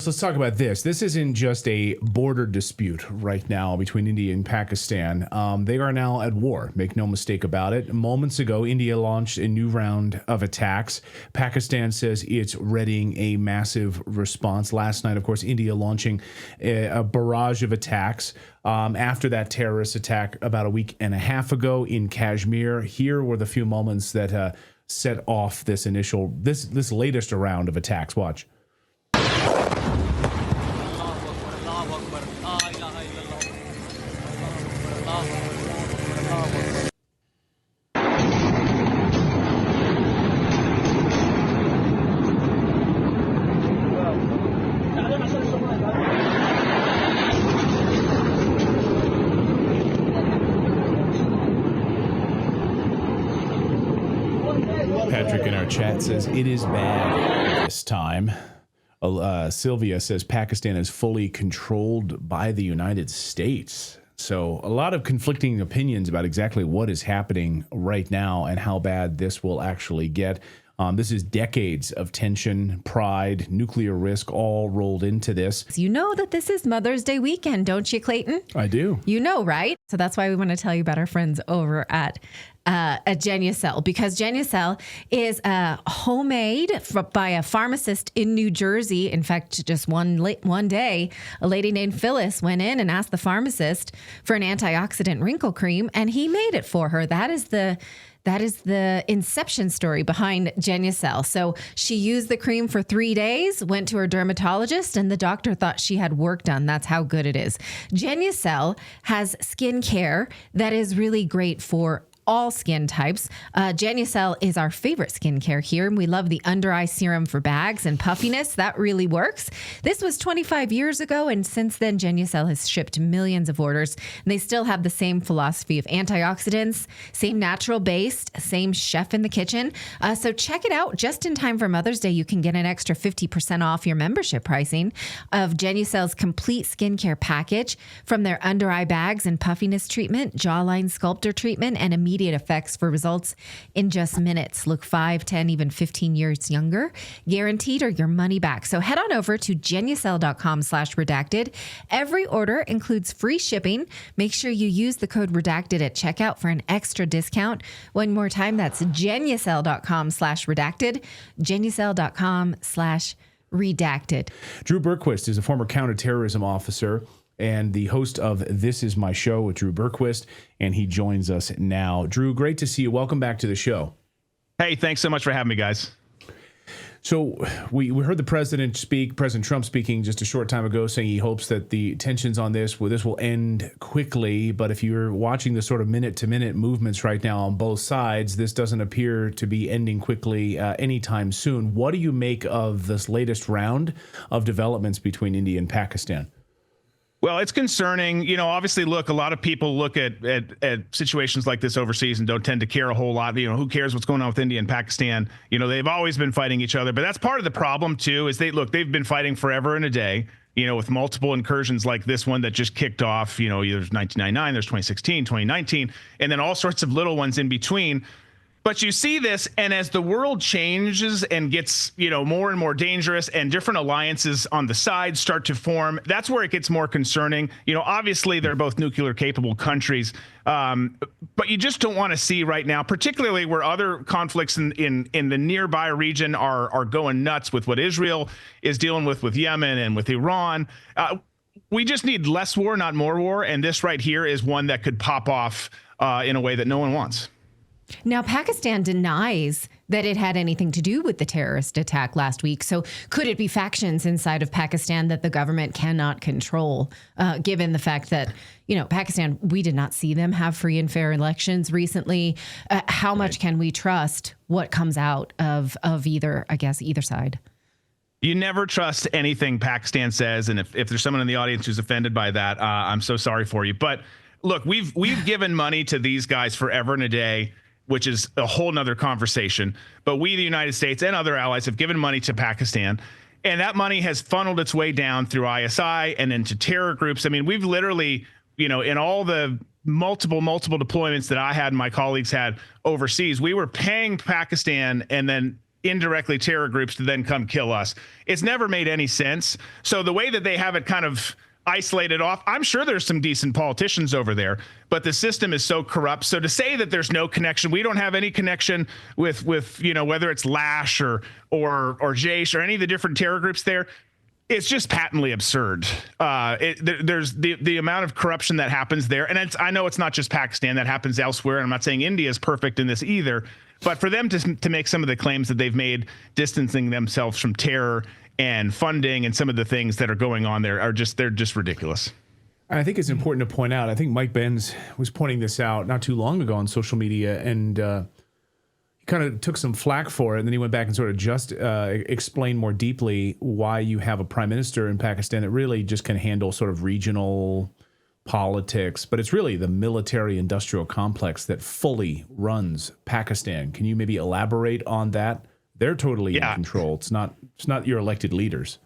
So let's talk about this. This isn't just a border dispute right now between India and Pakistan. They are now at war. Make no mistake about it. Moments ago, India launched a new round of attacks. Pakistan says it's readying a massive response. Last night, of course, India launching a barrage of attacks after that terrorist attack about a week and a half ago in Kashmir. Here were the few moments that set off this latest round of attacks. Watch. Patrick in our chat says it is bad this time. Sylvia says Pakistan is fully controlled by the United States. So a lot of conflicting opinions about exactly what is happening right now and how bad this will actually get. This is decades of tension, pride, nuclear risk all rolled into this. You know that this is Mother's Day weekend, don't you, Clayton? I do. You know, right? So that's why we want to tell you about our friends over at Genucel, because Genucel is homemade by a pharmacist in New Jersey. In fact, just one day, a lady named Phyllis went in and asked the pharmacist for an antioxidant wrinkle cream, and he made it for her. That is the inception story behind Genucel. So she used the cream for 3 days, went to her dermatologist, and the doctor thought she had work done. That's how good it is. Genucel has skincare that is really great for all skin types. Genucel is our favorite skincare here, and we love the under eye serum for bags and puffiness. That really works. This was 25 years ago, and since then, Genucel has shipped millions of orders, and they still have the same philosophy of antioxidants, same natural based, same chef in the kitchen. So check it out. Just in time for Mother's Day, you can get an extra 50% off your membership pricing of Genucel's complete skincare package, from their under eye bags and puffiness treatment, jawline sculptor treatment, and immediate effects for results in just minutes. Look 5, 10, even 15 years younger, guaranteed, or your money back. So head on over to genucel.com/redacted. Every order includes free shipping. Make sure you use the code redacted at checkout for an extra discount. One more time, that's genucel.com/redacted, genucel.com/redacted. Drew Berquist is a former counterterrorism officer and the host of This Is My Show with Drew Berquist, and he joins us now. Drew, great to see you. Welcome back to the show. Hey, thanks so much for having me, guys. So we heard the President Trump speaking just a short time ago, saying he hopes that the tensions on this will end quickly. But if you're watching the sort of minute-to-minute movements right now on both sides, this doesn't appear to be ending quickly anytime soon. What do you make of this latest round of developments between India and Pakistan? Well, it's concerning. You know, obviously, look, a lot of people look at situations like this overseas and don't tend to care a whole lot. You know, who cares what's going on with India and Pakistan? You know, they've always been fighting each other. But that's part of the problem, too, is they've been fighting forever and a day, you know, with multiple incursions like this one that just kicked off. You know, there's 1999, there's 2016, 2019, and then all sorts of little ones in between. But you see this, and as the world changes and gets, you know, more and more dangerous, and different alliances on the side start to form, that's where it gets more concerning. You know, obviously they're both nuclear capable countries, but you just don't want to see right now, particularly where other conflicts in the nearby region are going nuts with what Israel is dealing with Yemen and with Iran. We just need less war, not more war, and this right here is one that could pop off in a way that no one wants. Now, Pakistan denies that it had anything to do with the terrorist attack last week. So could it be factions inside of Pakistan that the government cannot control, given the fact that, you know, Pakistan, we did not see them have free and fair elections recently. How much can we trust what comes out of either side? You never trust anything Pakistan says. And if there's someone in the audience who's offended by that, I'm so sorry for you. But look, we've given money to these guys forever and a day, which is a whole nother conversation. But we, the United States and other allies, have given money to Pakistan. And that money has funneled its way down through ISI and into terror groups. I mean, we've literally, you know, in all the multiple deployments that I had and my colleagues had overseas, we were paying Pakistan and then indirectly terror groups to then come kill us. It's never made any sense. So the way that they have it kind of isolated off, I'm sure there's some decent politicians over there, but the system is so corrupt. So to say that there's no connection, we don't have any connection with whether it's Lash or Jaish or any of the different terror groups there, it's just patently absurd. There's the amount of corruption that happens there. And I know it's not just Pakistan, that happens elsewhere. And I'm not saying India is perfect in this either, but for them to make some of the claims that they've made, distancing themselves from terror and funding and some of the things that are going on there they're just ridiculous. I think it's important to point out, I think Mike Benz was pointing this out not too long ago on social media, and he kind of took some flack for it, and then he went back and sort of just explained more deeply why you have a prime minister in Pakistan that really just can handle sort of regional politics, but it's really the military industrial complex that fully runs Pakistan. Can you maybe elaborate on that? They're totally in control. It's not your elected leaders.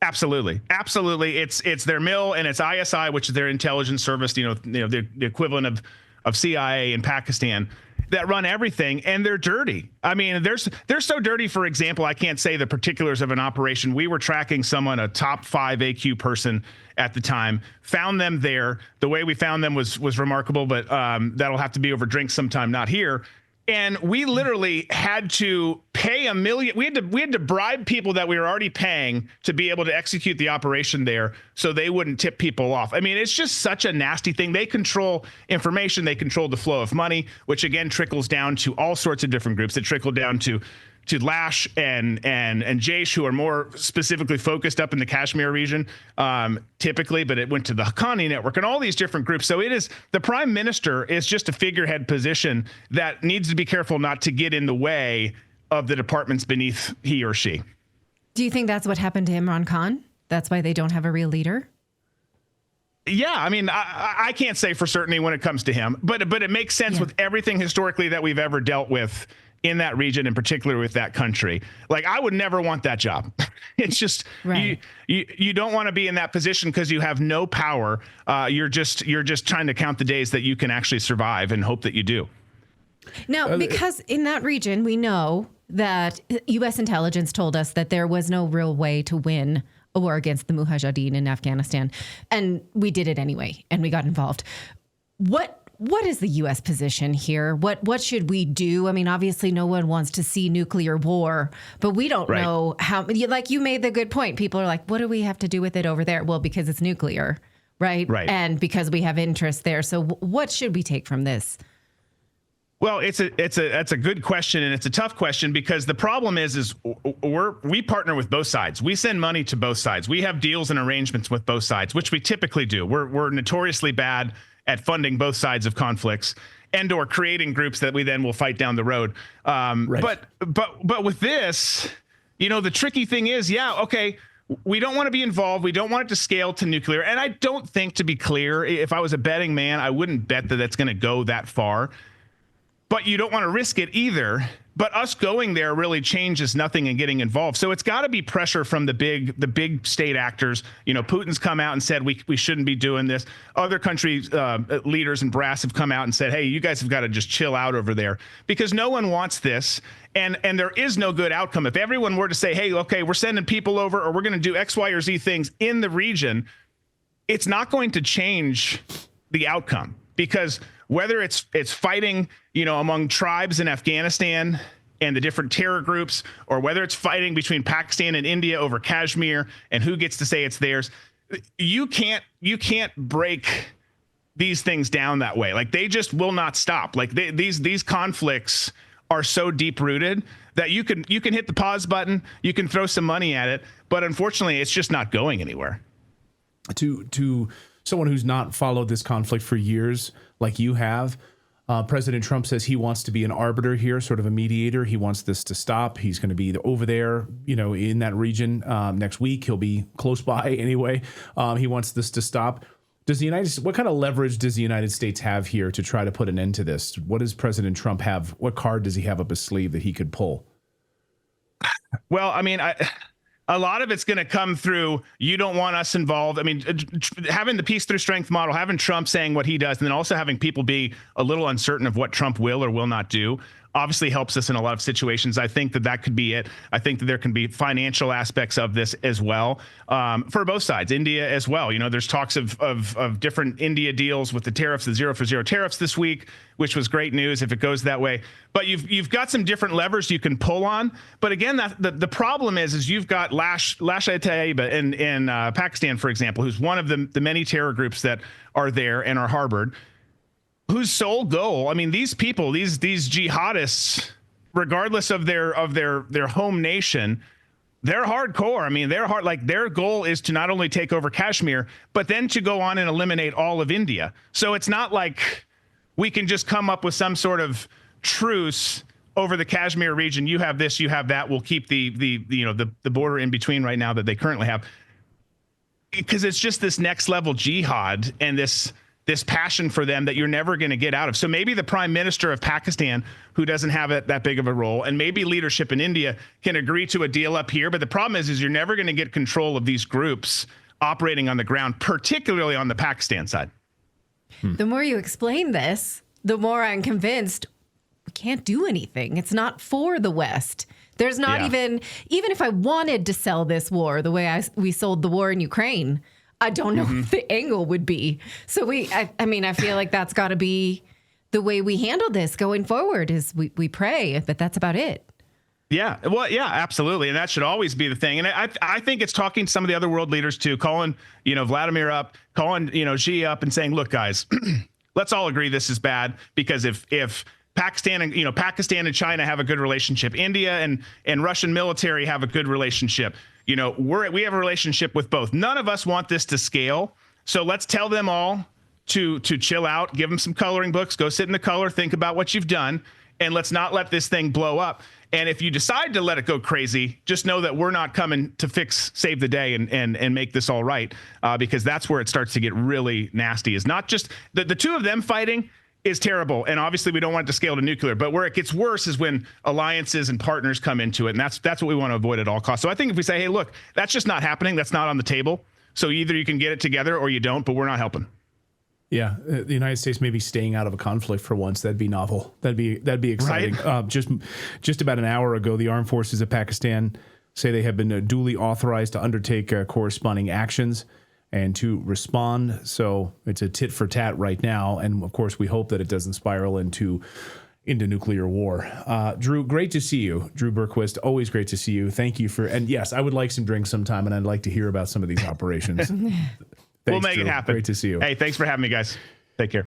Absolutely. It's their mill, and it's ISI, which is their intelligence service, the equivalent of CIA in Pakistan, that run everything, and they're dirty. I mean, they're so dirty. For example, I can't say the particulars of an operation. We were tracking someone, a top 5 AQ person at the time, found them there. The way we found them was remarkable, but that'll have to be over drinks sometime, not here. And we literally had to pay $1 million. We had to bribe people that we were already paying to be able to execute the operation there, so they wouldn't tip people off. I mean, it's just such a nasty thing. They control information. They control the flow of money, which again trickles down to all sorts of different groups. That trickle down to Lash and Jaish, who are more specifically focused up in the Kashmir region, typically, but it went to the Haqqani network and all these different groups. So the prime minister is just a figurehead position that needs to be careful not to get in the way of the departments beneath he or she. Do you think that's what happened to Imran Khan? That's why they don't have a real leader? Yeah, I mean, I can't say for certainty when it comes to him, but it makes sense with everything historically that we've ever dealt with in that region, in particular with that country. Like, I would never want that job. It's just, right. You don't want to be in that position because you have no power. You're just trying to count the days that you can actually survive and hope that you do. Now, because in that region, we know that U.S. intelligence told us that there was no real way to win a war against the Mujahideen in Afghanistan. And we did it anyway, and we got involved. What is the U.S. position here? What should we do? I mean, obviously, no one wants to see nuclear war, but we don't know how. Like, you made the good point. People are like, what do we have to do with it over there? Well, because it's nuclear, right? And because we have interest there. So what should we take from this? Well, that's a good question, and it's a tough question, because the problem is we partner with both sides. We send money to both sides. We have deals and arrangements with both sides, which we typically do. We're notoriously bad at funding both sides of conflicts and or creating groups that we then will fight down the road. But with this, the tricky thing is, we don't want to be involved. We don't want it to scale to nuclear. And I don't think, to be clear, if I was a betting man, I wouldn't bet that that's going to go that far. But you don't want to risk it either. But us going there really changes nothing and getting involved. So it's got to be pressure from the big state actors. Putin's come out and said we shouldn't be doing this. Other countries, leaders and brass have come out and said, hey, you guys have got to just chill out over there, because no one wants this. And there is no good outcome. If everyone were to say, hey, okay, we're sending people over, or we're going to do X, Y, or Z things in the region, it's not going to change the outcome, because whether it's fighting, among tribes in Afghanistan and the different terror groups, or whether it's fighting between Pakistan and India over Kashmir and who gets to say it's theirs, you can't break these things down that way. Like, they just will not stop. Like, these conflicts are so deep rooted that you can hit the pause button, you can throw some money at it, but unfortunately, it's just not going anywhere. To someone who's not followed this conflict for years, like you have, President Trump says he wants to be an arbiter here, sort of a mediator. He wants this to stop. He's going to be over there, in that region next week. He'll be close by anyway. He wants this to stop. What kind of leverage does the United States have here to try to put an end to this? What does President Trump have? What card does he have up his sleeve that he could pull? Well, I mean, a lot of it's going to come through, you don't want us involved. I mean, having the peace through strength model, having Trump saying what he does, and then also having people be a little uncertain of what Trump will or will not do. obviously helps us in a lot of situations. I think that could be it. I think that there can be financial aspects of this as well, for both sides, India as well. There's talks of different India deals with the tariffs, the 0 for 0 tariffs this week, which was great news if it goes that way. But you've got some different levers you can pull on. But again, the problem is you've got Lashkar-e-Taiba in Pakistan, for example, who's one of the many terror groups that are there and are harbored, whose sole goal, I mean, these people, these jihadists, regardless of their home nation, they're hardcore. I mean, they're hard. Like, their goal is to not only take over Kashmir, but then to go on and eliminate all of India. So it's not like we can just come up with some sort of truce over the Kashmir region. You have this, you have that. We'll keep the border in between right now that they currently have, because it's just this next level jihad and this passion for them that you're never going to get out of. So maybe the prime minister of Pakistan, who doesn't have that big of a role, and maybe leadership in India can agree to a deal up here. But the problem is you're never going to get control of these groups operating on the ground, particularly on the Pakistan side. The more you explain this, the more I'm convinced we can't do anything. It's not for the West. There's not even if I wanted to sell this war the way we sold the war in Ukraine, I don't know what the angle would be. So I feel like that's got to be the way we handle this going forward, is we pray, but that's about it. Yeah, well, yeah, absolutely. And that should always be the thing. And I think it's talking to some of the other world leaders too, calling, Vladimir up, calling, Xi up and saying, look, guys, let's all agree this is bad, because if Pakistan and China have a good relationship, India and Russian military have a good relationship, we have a relationship with both. None of us want this to scale. So let's tell them all to chill out, give them some coloring books, go sit in the color, think about what you've done, and let's not let this thing blow up. And if you decide to let it go crazy, just know that we're not coming to save the day and make this all right, because that's where it starts to get really nasty. Is not just the two of them fighting is terrible, and obviously we don't want it to scale to nuclear. But where it gets worse is when alliances and partners come into it, and that's what we want to avoid at all costs. So I think if we say, hey, look, that's just not happening, that's not on the table. So either you can get it together or you don't, but we're not helping. Yeah, the United States may be staying out of a conflict for once. That'd be novel. That'd be exciting. Right? Just about an hour ago, the armed forces of Pakistan say they have been duly authorized to undertake corresponding actions and to respond. So it's a tit for tat right now, and of course we hope that it doesn't spiral into nuclear war. Drew, great to see you. Drew Berquist, always great to see you. Thank you and yes, I would like some drinks sometime, and I'd like to hear about some of these operations. We'll make it happen. Great to see you. Hey, thanks for having me, guys. Take care.